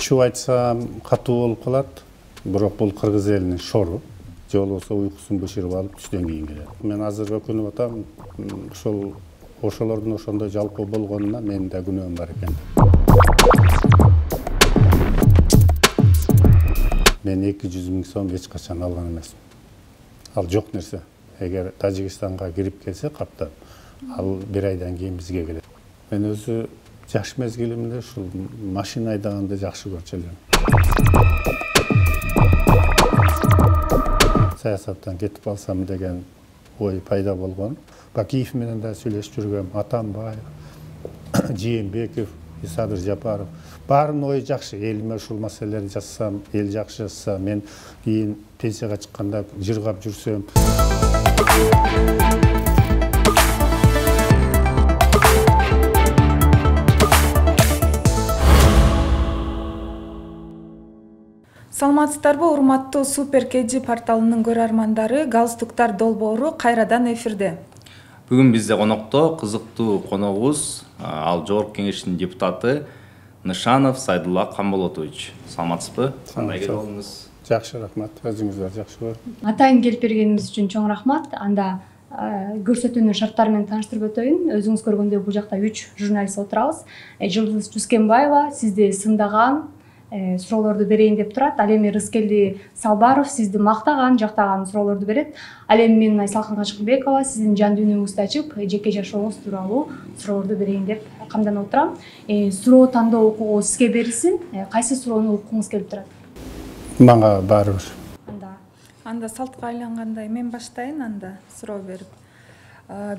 ачып айтсам катуу болуп калат, бирок бул кыргыз элинин шору. Же болбосо уйкусун бышырып алып түштөн кийин келет. Мен азыр өкүнүп атам, ошолордун ошондой жалпоо болгонуна менин да күнөөм бар экен. Мен 200 000 сом эч качан алган эмесмин. Ал жок нерсе. Эгер Тажикстанга кирип келсе каптап, ал бир айдан кийин бизге келет. Мен өзү жаш мезгилимде ушул машина айдаганды жакшы көрчү элем. Саясаттан кетип алсам деген ой пайда болгон. Бакиев менен да сүйлөшүп жүргөм, Атамбаев, Жээнбеков, Исадыр Жапаров. Баарынын ою жакшы, элиме ушул маселелерди жазсам, эл жакшы жазса, мен кийин пенсияга чыкканда жыргап жүрсөм. Саламатсыздарбы, урматтуу Супер KG порталынын көрөрмандары, галстуктар долбоору кайрадан эфирде. Бүгүн бизде конокто кызыктуу коногубуз, ал Жогорку Кеңештин депутаты Нышанов Сайдулла Камболотович. Саламатсызбы? Кандай келиңиз? Жакшы, рахмат. Өзүңүздөр жакшыбы? Атайын келип бергениңиз үчүн чоң рахмат. Анда көрсөтүүнүн шарттары менен тааныштырып өтөйүн. Өзүңүз көргөндөй бул жакта 3 журналист отурабыз. Жылдыз Жускенбаева сизди сындаган, суроолорду берейин деп турат. Ал эми Рыскелди Салбаров сизди мактаган, жактаган суроолорду берет. Ал эми мен Айсалкын Качкынбекова сиздин жан дүйнөңүздү ачып, жеке жашооңуз тууралуу суроолорду берейин деп камданып отурам. Суроо тандоо укугу сизге берилсин. Кайсы суроону уккуңуз келип турат? Мага баары бир. Анда салтка айлангандай мен баштайын, анда суроо берип.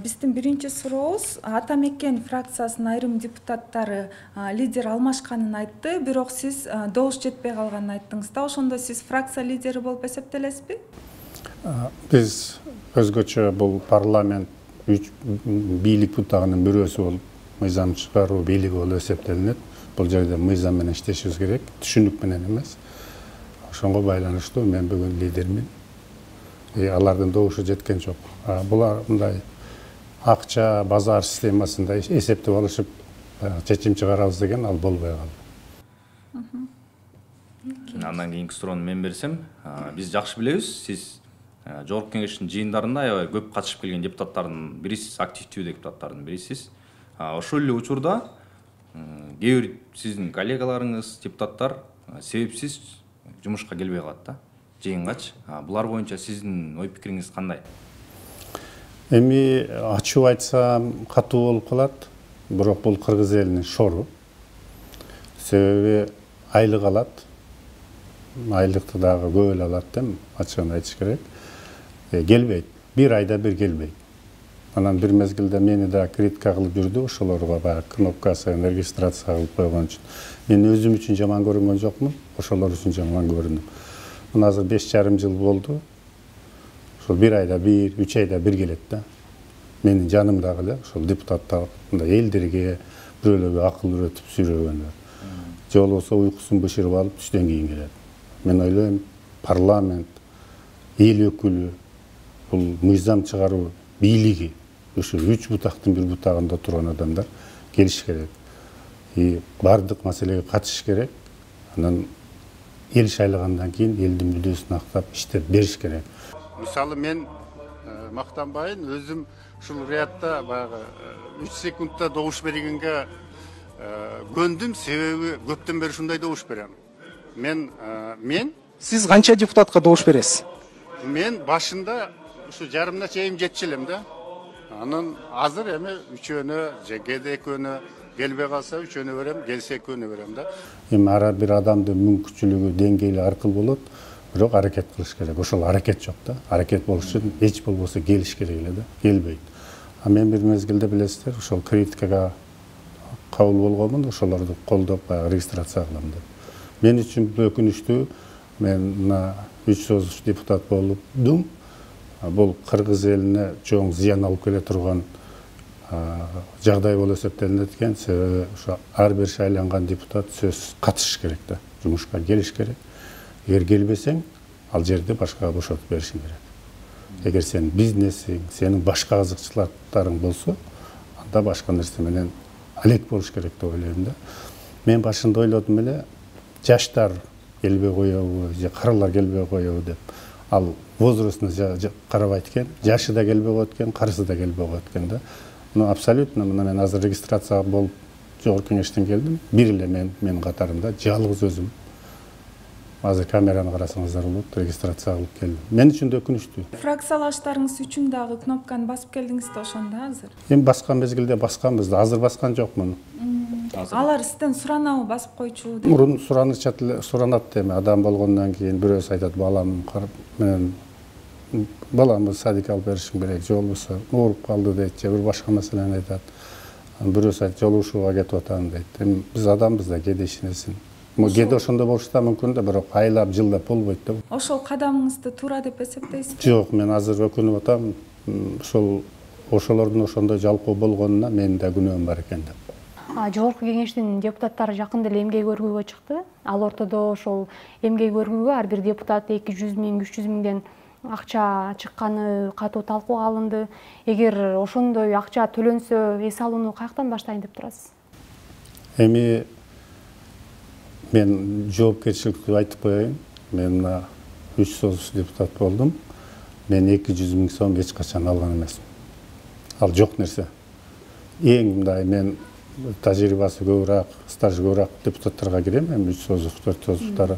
Биздин биринчи сурообуз, Ата Мекен фракциясынын айрым депутаттары лидер алмашканын айтты, бирок сиз добуш жетпей калганын айттыңыз да. Ошондо сиз фракция лидери болуп эсептелесизби? Биз өзгөчө бул парламент бийлик бутагынын бирөөсү болуп, мыйзам чыгаруу бийлиги болуп эсептелинет. Бул жерде мыйзам менен иштешибиз керек, түшүнүк менен эмес. Ошонго байланыштуу мен бүгүн лидермин. Алардын добушу жеткен жок. Булар мындай акча базар системасында эсептеп алышып чечим чыгарабыз деген ал болбой калды. Андан кийинки суроону мен берсем, биз жакшы билебиз, сиз Жогорку Кеңештин жыйындарында аябай көп катышып келген депутаттардын бирисиз, активдүү депутаттардын бирисиз. Ошол эле учурда кээ бир сиздин коллегаларыңыз, депутаттар себепсиз жумушка келбей калат да, жыйынгачы. Булар боюнча сиздин ой пикириңиз кандай? Эми ачып айтсам катуу болуп калат, бирок бул кыргыз элинин шору. Себеби айлык алат. Айлыкты дагы көп эле алат деп ачыгын айтыш керек. Келбейт. Бир айда бир келбейт. Анан бир мезгилде мени да критика кылып жүрдү, ошолорго баягы кнопкасын регистрация кылып койгон үчүн. Мен өзүм үчүн жаман көрүнгөн жокмун, ошолор үчүн жаман көрүндүм. Мына азыр 5,5 жыл болду. Ошол бир айда бир, 3 айда бир келет да. Менин жанымдагы эле ошол депутаттар элдерге, бирөөлөргө акыл үйрөтүп сүйрөгөндөр. Же болбосо уйкусун бышырып алып түштөн кийин келет. Мен ойлойм, парламент, эл өкүлү, бул мыйзам чыгаруу бийлиги, ушул 3 бутактын бир бутагында турган адамдар келиш керек. Бардык маселеге катышыш керек. Анан эл шайлагандан кийин элдин мүддөсүн актап иштеп бериш керек. Мисалы мен мактанбайын, өзүм ушул рядда баягы 3 секундта добуш бергенге көндүм, себеби көптөн бери ушундай добуш берем. Мен Сиз канча депутатка добуш бересиз? Мен башында ушу жарымына чейин жетчү элем да. Анан азыр эми 3-өнө, же кээде 2-өнө келбей калса 3-өнө берем, келсе 2-өнө берем да. Эми ар бир адамдын мүмкүнчүлүгү деңгээли ар кыл болот, бирок аракет кылыш керек. Ошол аракет жок да. Аракет болуш үчүн эч болбосо келиш керек эле да. Келбейт. Мен бир мезгилде билесиздер, ошол критикага кабыл болгонмун, ошолорду колдоп регистрация кылам деп. Мен үчүн өкүнүчтүү, мен мына 3 союз депутат болдум. Бул кыргыз элине чоң зыян алып келе турган жагдай болуп эсептелинет экен. Себеби ошо ар бир шайланган депутат сөзсүз катышыш керек да, жумушка келиш керек. Эгер келбесең, ал жерде башкага бошотуп беришиң керек. Эгер сен бизнесиң, сенин башка кызыкчылыктарың болсо, анда башка нерсе менен алек болуш керек деп ойлойм да. Мен башында ойлодум эле, жаштар келбей коебу же карылар келбей коебу деп. Ал возрастына карабайт экен, жашы да келбей коет экен, карысы да келбей коет экен да. Ну абсолютно мына мен азыр регистрацияга болуп жогорку кеңештен келдим. Бир эле мен катарымда жалгыз өзүм. Азыр камераны карасаңыздар болот, регистрация кылып келдим. Мен үчүн да өкүнүчтүү. Фракциялаштарыңыз үчүн дагы кнопканы басып келдиңиз да ошондо азыр? Эми баскан мезгилде басканбыз да, азыр баскан жокмун. Алар сизден суранабы басып койчу деп? Мурун суранат эми адам болгондон кийин бирөөсү айтат балам менен баламды садикке алып беришим керек, же болбосо ооруп калды дейт, же бир башка маселени айтат. Бирөөсү айтат жолугушууга кетип атам дейт. Эми биз адамбыз да кээде ишенесиң. Кээде ошондой болушу да мүмкүн да, бирок айлап жылдап болбойт да. Ошол кадамыңызды туура деп эсептейсизби? Жок, мен азыр өкүнүп атам. Ошолордун ошондой жалкоо болгонуна менин да күнөөм бар экен деп. Жогорку кеңештин депутаттары жакында эле эмгек өргүүгө чыкты. Ал ортодо ошол эмгек өргүүгө ар бир депутат 200 миң, 300 миңден акча чыкканы катуу талкууга алынды. Эгер ошондой акча төлөнсө, эс алууну каяктан баштайын деп турасыз? Эми мен жоопкерчиликтүү айтып коеюн. Мен 3 соц депутат болдум. Мен 200 миң сом эч качан алган эмесмин. Ал жок нерсе. Эң мындай мен тажрыйбасы көбүрөөк, стажы көбүрөөк депутаттарга кирем, эми 3 соц, 4 соцтары.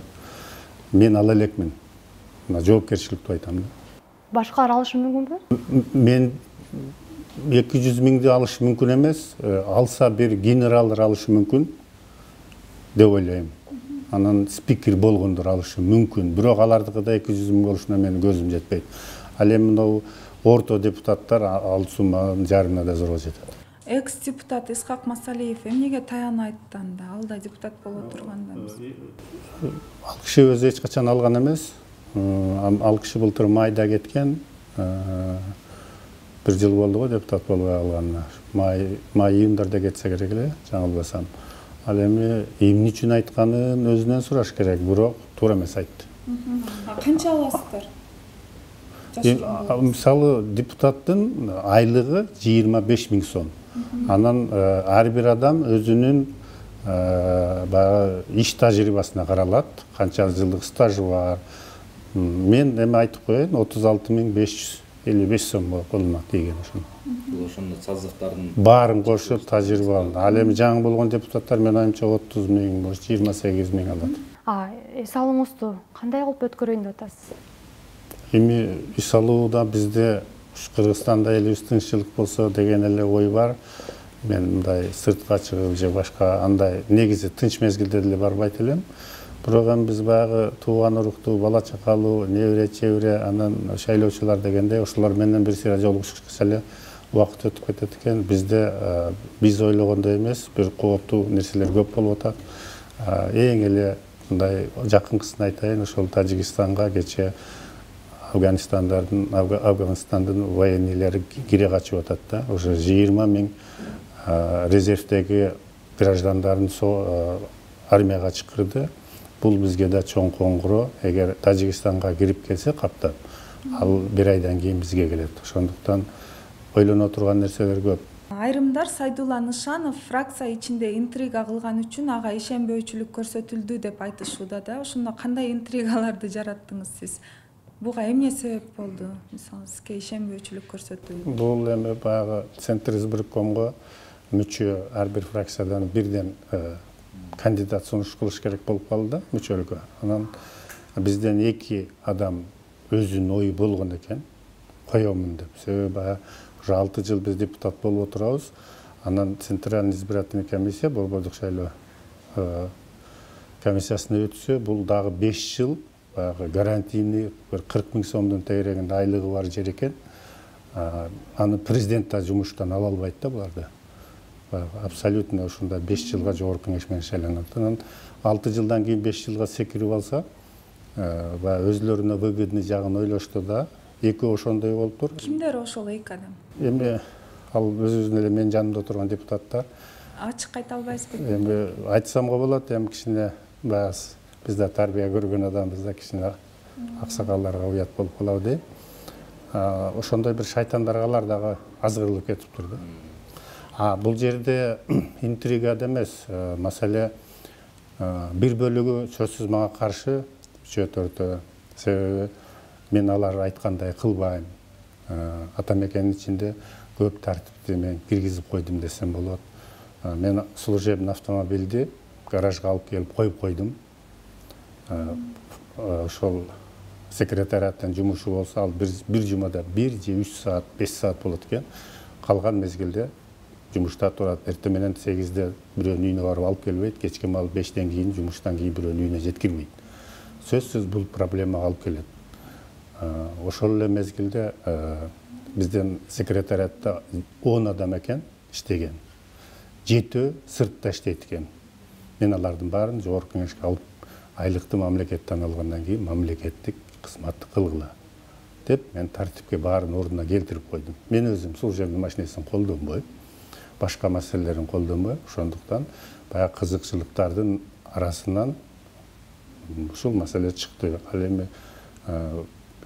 Мен ала элекмин. Мына жоопкерчиликтүү айтам да. Башкалар алышы мүмкүнбү? Мен 200 миңди алышы мүмкүн эмес, алса бир генералдар алышы мүмкүн деп ойлойм. Анан спикер болгондор алышы мүмкүн, бирок алардыкыда 200 миң болушуна менин көзүм жетпейт. Ал эми мынау орто депутаттар ал сумманын жарымына да зорго жетет. Экс-депутат Исхак Масалиев эмнеге таяна айтты анда? Ал да депутат боло турганда. Ал киши өзү эч качан алган эмес. Ал киши былтыр майда кеткен. Бир жыл болду го депутат болбой алганына. Май июндарда кетсе керек эле, жаңылбасам. Ал эми эмне үчүн айтканын өзүнөн сураш керек, бирок туура эмес айтты. Канча аласыздар? Мисалы депутаттын айлыгы 25 миң сом. Анан ар бир адам өзүнүн иш тажрыйбасына каралат, канча жылдык стажы бар. Мен эми айтып коеюн, 36.555 сом колума тийген ошону. Бул ошондо саздыктардын баарын кошуп тажрыйба алды. Ал эми жаңы болгон депутаттар мен оюмча 30 миң, 28 миң алат. Эс алууңузду кандай кылып өткөрөйүн деп атасыз? Эми эс алууда бизде Кыргызстанда элибиз тынччылык болсо деген эле ой бар. Мен мындай сыртка чыгып же башка андай негизи тынч мезгилде деле барбайт элем. Бирок эми биз баягы тууган уруктуу, бала чакалуу, небере чебире, анан шайлоочулар дегенде ошолор менен бир сыйра жолугушкуча эле убакыт өтүп кетет экен. Бизде биз ойлогондой эмес, бир кооптуу нерселер көп болуп атат. Эң эле мындай жакынкысын айтайын, ошол Тажикстанга кече Афганистандын военныйлары кире качып атат да. Уже 20 миң резервдеги граждандарын армияга чакырды. Бул бизге да чоң коңгуроо. Эгер Тажикстанга кирип келсе каптап, ал бир айдан кийин бизге келет. Ошондуктан ойлоно турган нерселер көп. Айрымдар Сайдулла Нышанов фракция ичинде интрига кылган үчүн ага ишенбөөчүлүк көрсөтүлдү деп айтышууда да. Ошондо кандай интригаларды жараттыңыз сиз? Буга эмне себеп болду? Мисалы, сизге ишенбөөчүлүк көрсөтүү? Бул эми баягы Центр избиркомго мүчө ар бир фракциядан бирден кандидат сунуш кылыш керек болуп калды да, мүчөлүккө. Анан бизден 2 адам өзүнүн ою болгон экен, коёмун деп. Себеби баягы уже 6 жыл биз депутат болуп отурабыз. Анан Центральный избирательный комиссия, борбордук шайлоо комиссиясына өтсө, бул дагы 5 жыл гарантийный bir 40 миң сомдон тегерегинде айлыгы бар жер экен. Аны президент да жумуштан ала албайт да буларды. Абсолютно ушунда 5 жылга жогорку кеңеш менен шайланат. Анан 6 жылдан кийин 5 жылга секирип алса, өзлөрүнө выгодный жагын ойлошту да, экөө ошондой болуптур. Кимдер ошол 2 адам? Эми ал өзүнүн эле менин жанымда отурган депутаттар. Ачык айта албайсызбы? Эми айтсамга болот, эми кичине баягы биз да тарбия көргөн адамбыз да, кичине аксакалдарга уят болуп калабы дейм. Ошондой бир шайтандаргалар дагы азгырылып кетиптир да. Бул жерде интрига эмес, маселе Бир бөлүгү сөзсүз мага каршы, чөтөртө. Себеби мен алар айткандай кылбайм. Атамекенин ичинде көп тартипти мен киргизип койдум десем болот. Мен служебный автомобилди гаражга алып келип коюп койдум. Ошол секретариаттын жумушу болсо, ал бир жумада 1 же 3 саат, 5 саат болот экен. Калган мезгилде жумушта турат. Эртең менен 8-де бирөөнүн үйүнө барып алып келбейт, кечке маал 5-тен кийин жумуштан кийин бирөөнүн үйүнө жеткирбейт. Сөзсүз бул проблемага алып келет. Ошол эле мезгилде бизден секретариатта 10 адам экен иштеген. 7 сыртта иштейт экен. Мен алардын баарын жогорку кеңешке алып, айлыкты мамлекеттен алгандан кийин мамлекеттик кызматты кылгыла деп мен тартипке баарын ордуна келтирип койдум. Мен өзүм служебный машинесин колдонбой, башка маселелерин колдонбой, ошондуктан баягы кызыкчылыктардын арасынан ушул маселе чыкты. Ал эми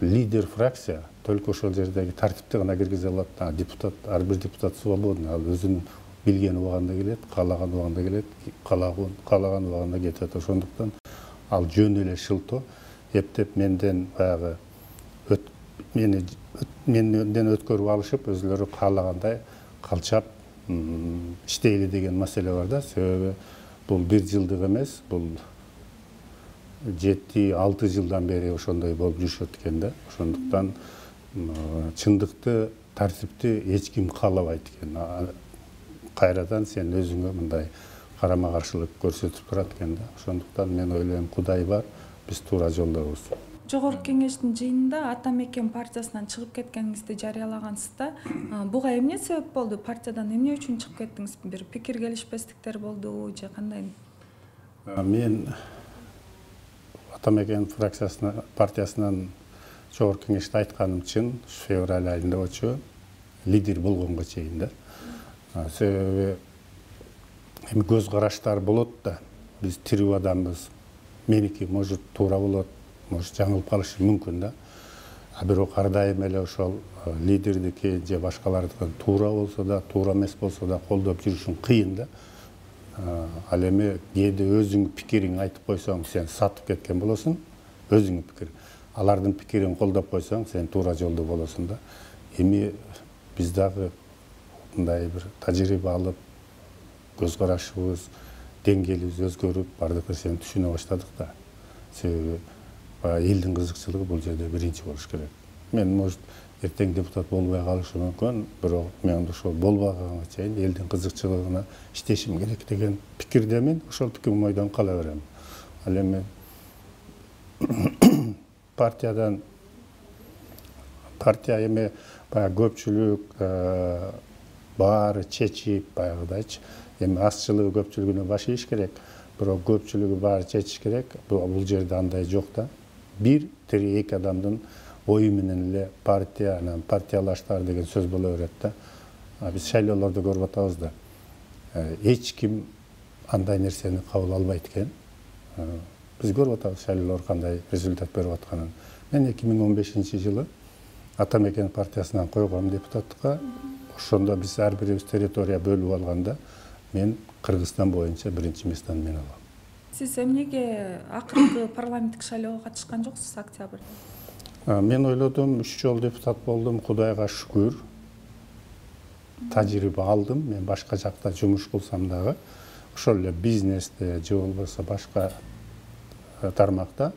лидер фракция только ошол жердеги тартипти гана киргизе алат. Депутат, ар бир депутат свободный, ал өзүнүн билген убагында келет, каалаган убагында келет, каалаган убагында кетет. Ошондуктан ал жөн эле шылтоо эптеп менден баягы менден өткөрүп алышып, өзүлөрү каалагандай калчап иштейли деген маселе бар да. Себеби бул 1 жылдык эмес, бул 7-6 жылдан бери ошондой болуп жүрүшөт экен да. Ошондуктан чындыкты, тартипти эч ким каалабайт экен. Кайрадан сен өзүңө мындай карама каршылык көрсөтүп турат экен да. Ошондуктан мен ойлойм, Кудай бар, биз туура жолдобуз. Жогорку кеңештин жыйынында Атамекен партиясынан чыгып кеткениңизди жарыялагансыз да. Буга эмне себеп болду? Партиядан эмне үчүн чыгып кеттиңиз? Бир пикир келишпестиктер болдубу же кандай? Мен Атамекен партиясынан жогорку кеңеште айтканым чын, февраль айында очу лидер болгонго чейин да. Себеби эми көз караштар болот да. Биз тирүү адамбыз. Меники может туура болот, может жаңылып калышы мүмкүн да. Бирок ар дайым эле ошол лидердики же башкалардыкы туура болсо да, туура эмес болсо да колдоп жүрүшүң кыйын да. Ал эми кээде өзүң пикириң айтып койсоң, сен сатып кеткен болосуң, өзүңүн пикир. Алардын пикирин колдоп койсоң, сен туура жолдо болосуң да. Эми биз дагы мындай бир тажрыйба алып, көз карашыбыз, деңгээлибиз өзгөрүп, бардык нерсени түшүнө баштадык да. Себеби элдин кызыкчылыгы бул жерде биринчи болуш керек. Мен может эртең депутат болбой калышы мүмкүн, бирок мен ошол болбаганга чейин элдин кызыкчылыгына иштешим керек деген пикирдемин. Ошол пикирим ойдон кала берем. Ал эми партия эми баягы көпчүлүк баары чечип, баягыдайчы, эми азчылыгы көпчүлүгүнө баш ийиш керек, бирок көпчүлүгү баары чечиш керек. Бул жерде андай жок да. Бир тири эки адамдын ою менен эле партия, анан партиялаштар деген сөз боло берет да. Биз шайлоолорду көрүп атабыз да. Эч ким андай нерсени кабыл албайт экен. Биз көрүп атабыз шайлоолор кандай результат берип атканын. Мен 2015-жылы Атамекен партиясынан койгом депутаттыкка. Ошондо биз ар бирибиз территория бөлүп алганда, мен Кыргызстан боюнча биринчи местаны мен алам. Сиз эмнеге акыркы парламенттик шайлоого катышкан жоксуз октябрда? Мен ойлодум, 3 жолу депутат болдум, Кудайга шүгүр. Тажрыйба алдым. Мен башка жакта жумуш кылсам дагы, ошол эле бизнесте же болбосо башка тармакта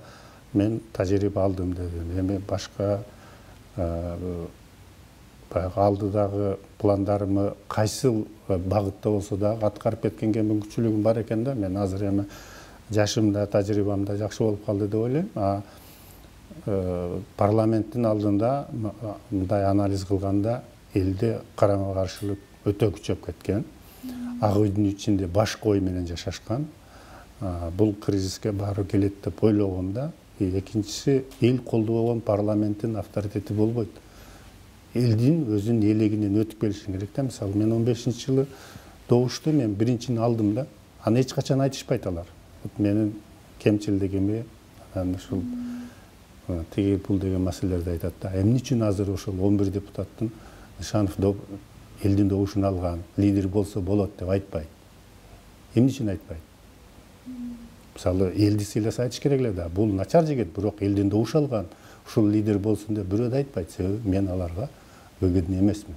мен тажрыйба алдым дедим. Эми башка баягы алдыдагы пландарымы кайсыл багытта болсо дагы аткарып кеткенге мүмкүнчүлүгүм бар экен да. Мен азыр эми жашым да, тажрыйбам да жакшы болуп калды деп ойлойм. Парламенттин алдында мындай анализ кылганда элде карама каршылык өтө күчөп кеткен. Ак үйдүн ичинде башка ой менен жашашкан. Бул кризиске баары келет деп ойлогом да. Экинчиси, эл колдобогон парламенттин авторитети болбойт. Элдин өзүнүн элегинен өтүп келиши керек да. Мисалы, мен 15-жылы добушту мен биринчини алдым да. Аны эч качан айтышпайт алар. Менин кемчилдигими, анан ушул тиги бул деген маселелерди айтат да. Эмне үчүн азыр ошол 11 депутаттын Нышанов элдин добушун алган, лидер болсо болот деп айтпайт. Эмне үчүн айтпайт? мисалы элди сыйласа айтыш керек эле да, бул начар жигит, бирок элдин добушу алган, ушул лидер болсун деп бирөө да айтпайт, себеби мен аларга выгодный эмесмин.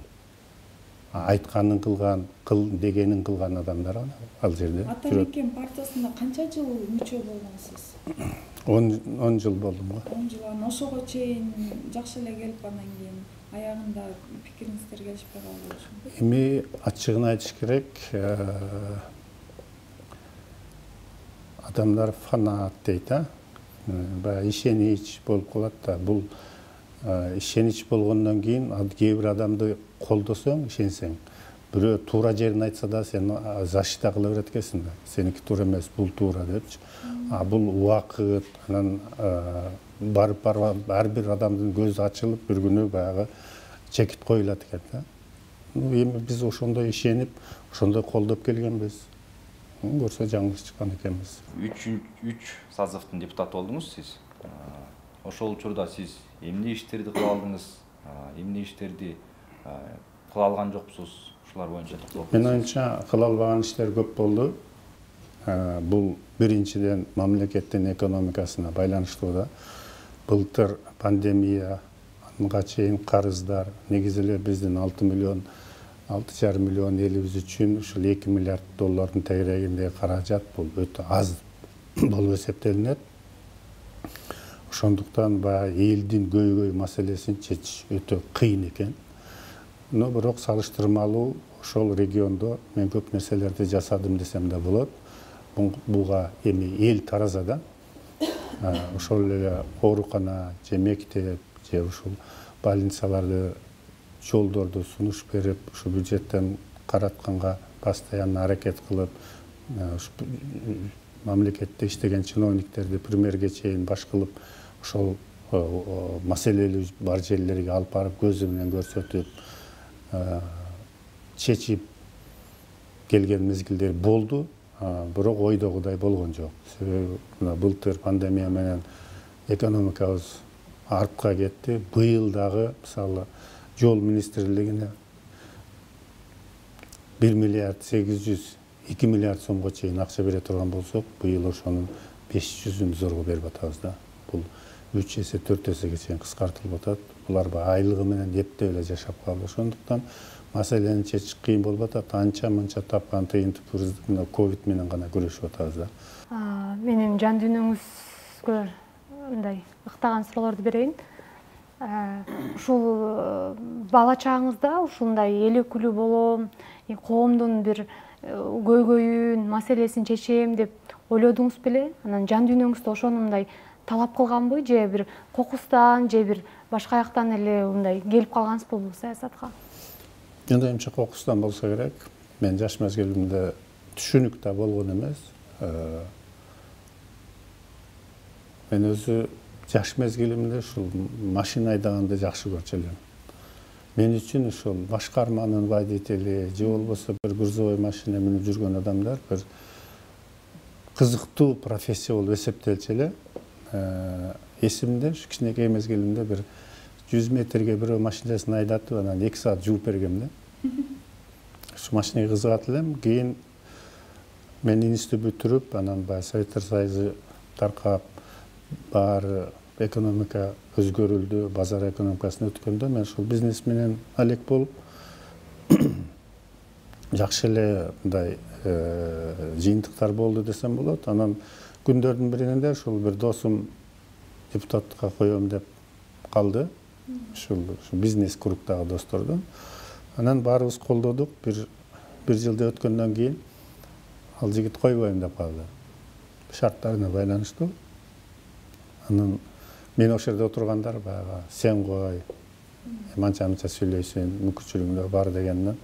Айтканын кылган, дегенин кылган адамдар ал жерде жүрөт. Ата Мекен партиясында канча жыл мүчө болдуңуз? 10 жыл болдум го. 10 жыл. Ошого чейин жакшы эле келип, анан кийин аягында пикириңиздер келишпей калды ошондо. Эми ачыгын айтыш керек, адамдар фанат дейт, баягы ишенич болуп калат да. Бул ишенич болгондон кийин кээ бир адамды колдосоң, ишенсең, бирөө туура жерин айтса да сен защита кыла берет экенсиң да. Сеники туура эмес, бул туура депчи. Бул убакыт, анан барып ар бир адамдын көзү ачылып, бир күнү баягы чекит коюлат экен да. Эми биз ошондой ишенип, ошондой колдоп келгенбиз. Көрсө жаңылыш чыккан экенбиз. 3 созывдун депутаты болдуңуз сиз. Ошол учурда сиз эмне иштерди кыла алдыңыз, эмне иштерди кыла алган жоксуз? Ушулар боюнча токтолуп. Мен оюмча кыла албаган иштер көп болду. Бул биринчиден мамлекеттин экономикасына байланыштуу да. Былтыр пандемия, анга чейин карыздар, негизи эле биздин 6,5 миллион элибиз үчүн ушул 2 миллиард доллардын тегерегинде каражат, бул өтө аз болуп эсептелинет. Ошондуктан баягы элдин көйгөй маселесин чечиш өтө кыйын экен. Но бирок салыштырмалуу ошол региондо мен көп нерселерди жасадым десем да болот. Буга эми эл тараза да. Ошол эле оорукана, же мектеп, же ушул больницаларды, жолдорду сунуш берип, ушу бюджеттен каратканга постоянно аракет кылып, мамлекетте иштеген чиновниктерди премьерге чейин баш кылып, ошол маселелүү бар жерлерге алып барып көзү менен көрсөтүп, чечип келген мезгилдер болду, бирок ойдогудай болгон жок. Себеби былтыр пандемия менен экономикабыз артка кетти. Быйыл дагы мисалы жол министрлигине 1 миллиард 800 2 миллиард сомго чейин акча бере турган болсок, быйыл ошонун 500-ün зорго берип атабыз да. Бул 3 эсе 4 эсеге чейин кыскартылып атат. Булар айлыгы менен эптеп эле жашап калды. Ошондуктан маселени чечиш кыйын болуп атат. Анча-мынча тапкан тыйынтып мына ковид менен гана күрөшүп атабыз да. Менин жан дүйнөңүзгө мындай ыктаган суроолорду берейин. Ушул бала чагыңызда ушундай эл өкүлү болом, коомдун бир көйгөйүн, маселесин чечем деп ойлодуңуз беле? Анан жан дүйнөңүздө ошону мындай талап кылганбы, же бир кокустан, же бир башка жактан эле мындай келип калгансызбы бул саясатка? Менин оюмча кокустан болсо керек. Мен жаш мезгилимде түшүнүк да болгон эмес. Мен өзү жаш мезгилимде ушул машина айдаганды жакшы көрчү элем. Мен үчүн ушул башкарманын водители, же болбосо бир грузовой машина менен жүргөн адамдар бир кызыктуу профессия болуп эсептелчү эле. Эсимде ушу кичинекей мезгилимде бир 100 метрге бирөө машинасын айдатып, анан 2 саат жууп бергем да. Ушу машинага кызыгат элем. Кийин мен институт бүтүрүп, анан баягы Советтер Союзу таркап, баары экономика өзгөрүлдү, базар экономикасына өткөндө мен ушул бизнес менен алек болуп жакшы эле мындай жыйынтыктар болду десем болот. Анан күндөрдүн биринде ушул бир досум депутатка коем деп калды. Ушул бизнес кругдагы достордун. Анан баарыбыз колдодук. Бир жылда өткөндөн кийин ал жигит койбойм деп калды. Шарттарына байланыштуу. Анан мен ошол жерде отургандар баягы сен кой, манча-мынча сүйлөйсүң, мүмкүнчүлүгүң бар дегенден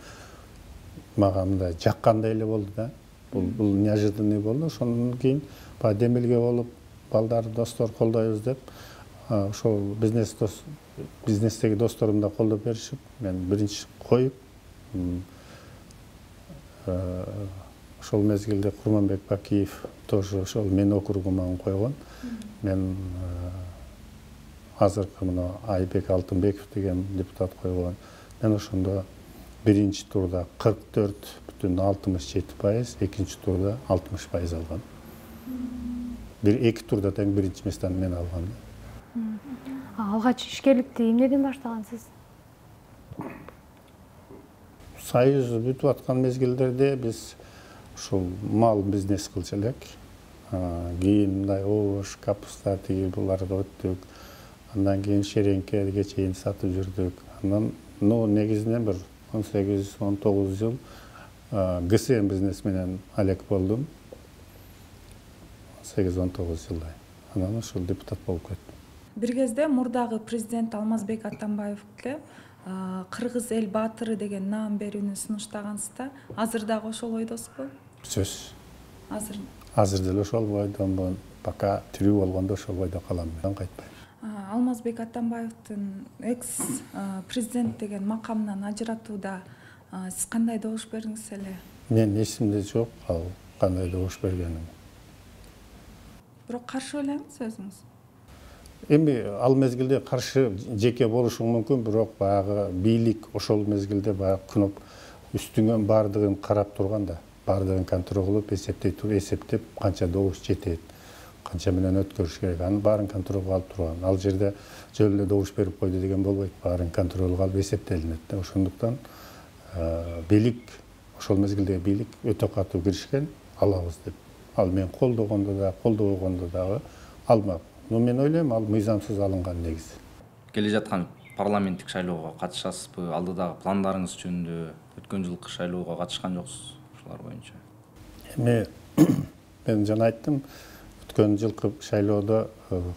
мага мындай жаккандай эле болду да. Бул неожиданный болду. Ошондон кийин баягы демилге болуп, балдар, достор колдойбуз деп, ошол бизнестеги досторум да колдоп беришип, мен биринчи коюп, ошол мезгилде Курманбек Бакиев тоже ошол менин округума койгон. Мен азыркы мына Айбек Алтынбеков деген депутат койгон. Мен ошондо биринчи турда 44,67%, экинчи турда 60% алгам. бир эки турда тең биринчи местени мен алгам. Алгач ишкерликти эмнеден баштагансыз? Союз бүтүп аткан мезгилдерде биз ушул мал бизнес кылчу элек. Кийин мындай овош, капуста тиги буларды өттүк. Андан кийин шереңкеге чейин сатып жүрдүк. Андан негизинен бир 18-19 жыл ГСМ бизнес менен алек болдум. 18-19 жылдай. Анан ушул депутат болуп кеттим. Бир кезде мурдагы президент Алмазбек Атамбаевке кыргыз эл баатыры деген наам берүүнү сунуштагансыз да. Азыр дагы ошол ойдосузбу? Сөз. Азыр деле ошол бойдомун. Пока тирүү болгондо ошол бойдо калам мен, кайтпайм. Алмазбек Атамбаевдин экс президент деген макамынан ажыратууда сиз кандай добуш бердиңиз эле? Мен эсимде жок ал кандай добуш бергеним. Бирок каршы ойлоймуз өзүңүз. Эми ал мезгилде каршы жеке болушуң мүмкүн, бирок баягы бийлик ошол мезгилде баягы күнөп үстүңөн бардыгын карап турган да, бардыгын контроль кылып эсептеп канча добуш жетет, канча менен өткөрүш керек, анын баарын контролго алып турган. Ал жерде жөн эле добуш берип койду деген болбойт, баарын контролго алып эсептелинет да. Ошондуктан бийлик ошол мезгилдеги бийлик өтө катуу киришкен, алабыз деп. Ал мен колдогондо да, колдобогондо дагы алмак. Но мен ойлойм, ал мыйзамсыз алынган негизи. Келе жаткан парламенттик шайлоого катышасызбы? Алдыдагы пландарыңыз жөнүндө өткөн жылкы шайлоого катышкан жоксуз ушулар боюнча? Эми мен жана айттым, өткөн жылкы шайлоодо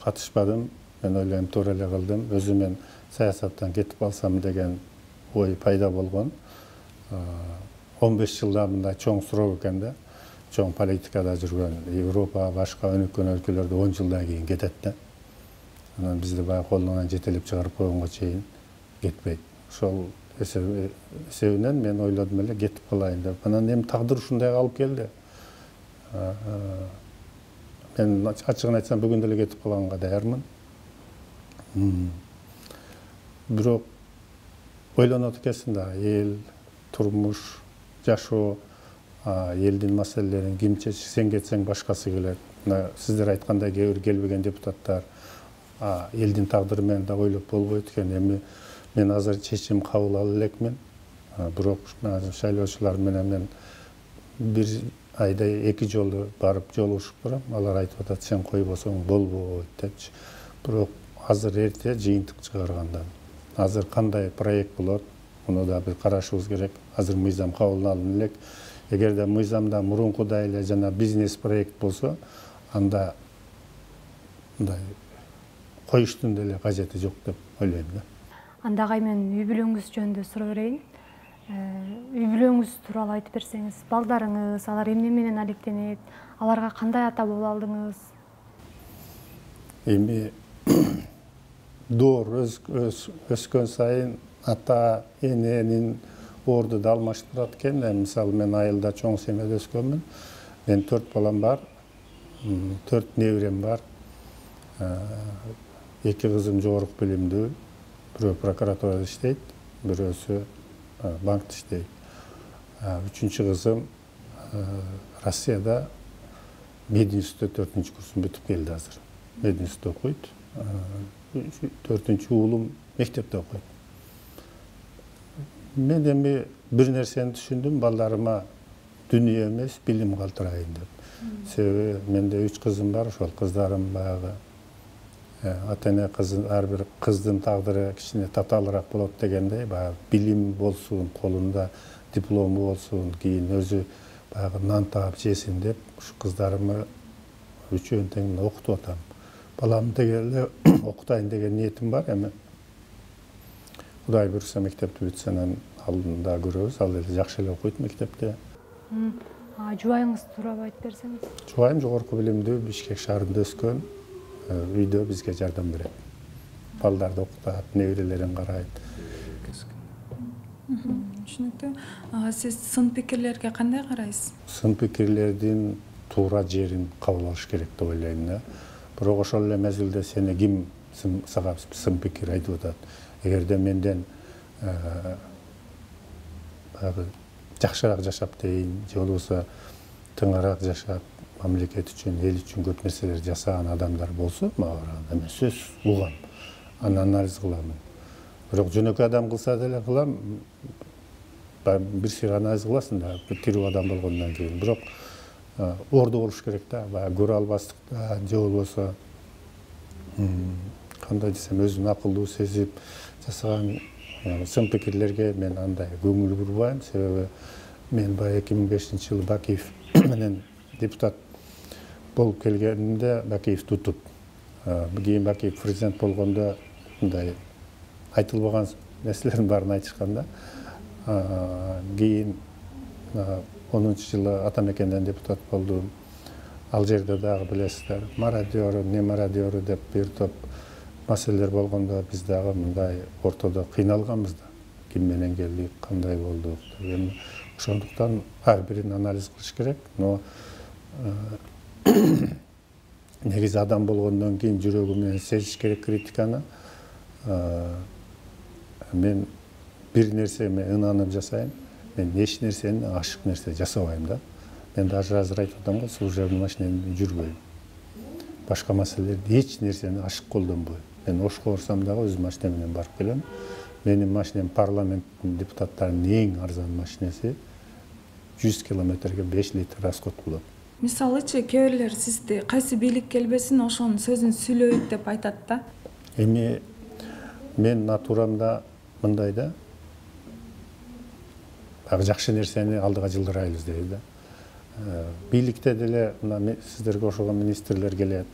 катышпадым. Мен ойлойм, туура эле кылдым. Өзү мен саясаттан кетип алсам деген ой пайда болгон. 15 жылда мындай чоң суроо экен да. Чоң политикада жүргөн Европа, башка өнүккөн өлкөлөрдө 10 жылдан кийин кетет да. Анан бизди баягы колунан жетелеп чыгарып койгонго чейин кетпейт. Ошол эсебинен мен ойлодум эле кетип калайын деп. Анан эми тагдыр ушундайга алып келди. Мен ачыгын айтсам бүгүн деле кетип калганга даярмын. Бирок ойлонот экенсиң да, эл, турмуш, жашоо, элдин маселелерин ким чечет, сен кетсең башкасы келет. Сиздер айткандай келбеген депутаттар элдин тагдыры менен да ойлоп болбойт экен. Эми мен азыр чечим кабыл ала элекмин. Бирок шайлоочулар менен мен бир айда 2 жолу барып жолугушуп турам. Алар айтып атат, сен койбосоң болбойт депчи. Бирок азыр эрте жыйынтык чыгаргандан. Азыр кандай проект болот, муну да бир карашыбыз керек. Азыр мыйзам кабыл алына элек. Эгерде мыйзамда мурункудай эле жана бизнес проект болсо, анда мындай коюштун деле кажети жок деп ойлойм да. Андагы мен үй бүлөңүз жөнүндө суроо берейин. Үй бүлөңүз тууралуу айтып берсеңиз, балдарыңыз, алар эмне менен алектенет, аларга кандай ата боло алдыңыз? Эми доор өскөн сайын ата эненин орду да алмаштырат экен. Мисалы мен айылда чоң семьяда өскөнмүн. Мен 4 балам бар, 4 неберем бар. 2 кызым жогорку билимдүү, бирөө прокуратурада иштейт, бирөөсү банкта иштейт. 3-чү кызым Россияда мединститутта 4-чү курсун бүтүп келди азыр. Мединститутта окуйт. 4-чү уулум мектепте окуйт. Мен эми бир нерсени түшүндүм, балдарыма дүнүйө эмес, билим калтырайын деп. Себеби менде 3 кызым бар, ошол кыздарым баягы ата-эне ар бир кыздын тагдыры кичине татаалыраак болот дегендей, баягы билим болсун, колунда диплому болсун, кийин өзү баягы нан таап жесин деп, ушу кыздарымы үчөөнү тең окутуп атам. Баламды деле окутайын деген ниетим бар эми. Кудай буйруса мектепти бүтсө анан алдында көрөбүз. Ал эле жакшы эле окуйт мектепте. Жубайыңыз тууралуу айтып берсеңиз? Жубайым жогорку билимдүү, Бишкек шаарында өскөн. Үйдө бизге жардам берет. Балдарды окутат, неберелерин карайт. Түшүнүктүү. Сиз сын пикирлерге кандай карайсыз? Сын пикирлердин туура жерин кабыл алыш керек деп ойлойм да. Бирок ошол эле мезгилде сени ким сага сын пикир айтып атат? Эгерде менден жакшыраак жашап дейин, же болбосо тыңыраак жашап, мамлекет үчүн, эл үчүн көп нерселер жасаган адамдар болсо, мага караганда мен сөз угам, аны анализ кылам. Бирок жөнөкөй адам кылса деле кылам, бир сыйга анализ кыласың да, тирүү адам болгондон кийин. Бирок орду болуш керек да, баягы көрө албастыкта же болбосо кандай десем, өзүн акылдуу сезип жасаган сын пикирлерге мен андай көңүл бурбайм. Себеби мен баягы 2005-жылы Бакиев менен депутат болуп келгенимде Бакиев тутуп, кийин Бакиев президент болгондо мындай айтылбаган нерселердин баарын айтышканда, кийин 10-жылы Атамекенден депутат болдум. Ал жерде дагы билесиздер, мародеру, не мародеру деп бир топ маселелер болгондо биз дагы мындай ортодо кыйналганбыз да. Ким менен келдик, кандай болдук. Ошондуктан ар бирин анализ кылыш керек. Но негизи адам болгондон кийин жүрөгү менен сезиш керек критиканы. Мен бир нерсеме ынанып жасайм. Мен эч нерсени ашык нерсе жасабайм да. Мен даже азыр айтып атам го, служебный машинемде жүрбөйм. Башка маселелерди эч нерсени ашык колдонбойм. Мен Ошко барсам дагы өз машинем менен барып келем. Менин машинем парламенттин депутаттарынын эң арзан машинеси. 100 километрге 5 литр расход болот. Мисалычы, кээ бирлер сизди кайсы бийлик келбесин ошонун сөзүн сүйлөйт деп айтат да. Эми мен натурамда мындай да. Жакшы нерсени алдыга жылдырайлыз дейт да. Бийликте деле мына сиздерге ошогон министрлер келет.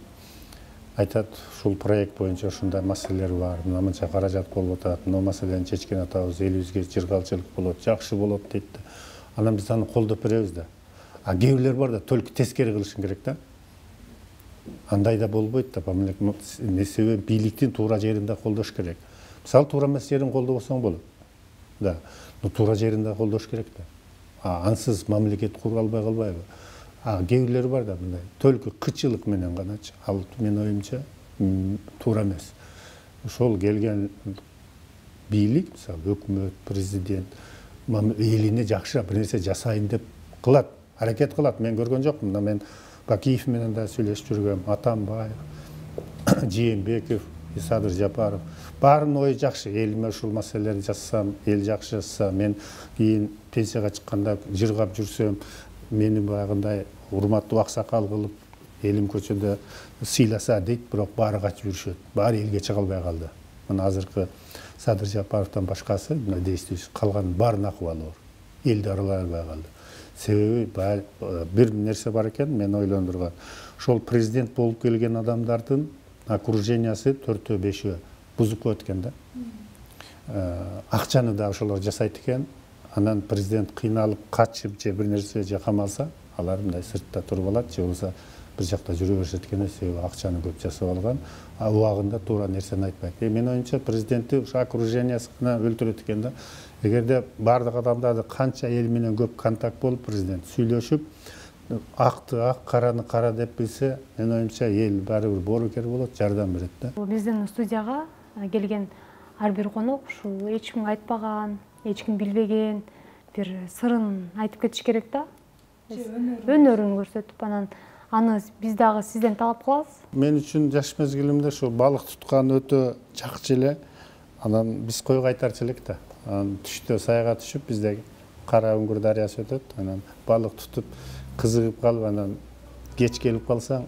Айтат, ушул проект боюнча ушундай маселелер бар, мына мынча каражат болуп атат, мына маселени чечкен атабыз, элибизге жыргалчылык болот, жакшы болот дейт да. Анан биз аны колдоп беребиз да. А кээ бирлер бар да, только тескери кылышың керек да. Андай да болбойт да, себеби бийликтин туура жеринде колдош керек. Мисалы, туура эмес жерин колдобосоң болот. Да, но туура жеринде колдош керек да. Ансыз мамлекет кура албай калбайбы? Кээ бирлер бар да, мындай только кычылык менен ганачы. Ал менин оюмча туура эмес. Ошол келген бийлик, мисалы, өкмөт, президент элине жакшы бир нерсе жасайын деп кылат, аракет кылат. Мен көргөн жокмун. Мына мен Бакиев менен да сүйлөшүп жүргөм, Атамбаев, Жээнбеков, Садыр Жапаров. Баарынын ою жакшы. Элиме ушул маселелерди жасасам, эл жакшы жасаса, мен кийин пенсияга чыкканда жыргап жүрсөм, мени баягындай урматтуу аксакал кылып, элим көчөдө сыйласа дейт, бирок баары качып жүрүшөт. Баары элге чыга албай калды. Мына азыркы Садыр Жапаровдон башкасы, мына действующий, калганын баарынын акыбалы бар. Элди аралай албай калды. Себеби бир нерсе бар экен, мен ойлондурган. Ошол президент болуп келген адамдардын окружениясы 4-5 бузук болот экен да. Акчаны да ошолор жасайт экен. Анан президент кыйналып качып же бир нерсе же камалса, алар мындай сыртта туруп алат, же болбосо бир жакта жүрө беришет экен, себеби акчаны көп жасап алган. Убагында туура нерсени айтпайт. Менин оюмча президентти ошо окружениясына өлтүрөт экен да. Эгерде бардык адамдарды канча эл менен көп контакт болуп, президент сүйлөшүп, акты ак, караны кара деп билсе, менин оюмча эл баары бир боорукер болот, жардам берет да. Биздин студияга келген ар бир конок ушул эч кимге айтпаган, эч ким билбеген бир сырын айтып кетиш керек да. Өнөрүн көрсөтүп, анан аны биз дагы сизден талап кылабыз. Мен үчүн жаш мезгилимде ошо балык туткан өтө жакчы эле. Анан биз койго айтарчы элек да. Анан түштө сайга түшүп, бизде Кара Үңгүр дарыясы өтөт. Анан балык тутуп, кызыгып калып, анан кеч келип калсаң,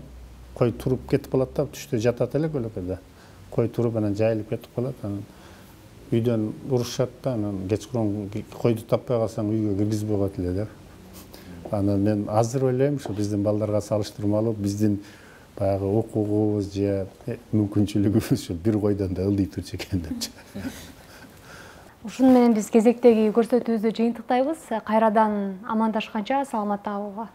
кой туруп кетип калат да, түштө жатат эле көлөкөдө. Кой туруп анан жайылып кетип калат. Анан үйдөн урушат да, анан кечкурун койду таппай калсаң үйгө киргизбей коет эле да. Анан мен азыр ойлойм, ушу биздин балдарга салыштырмалуу, биздин баягы окугубуз же мүмкүнчүлүгүбүз бир койдон да ылдый турчу экен депчи. Ушуну менен биз кезектеги көрсөтүүбүздү жыйынтыктайбыз. Кайрадан амандашканча саламатта калгыла.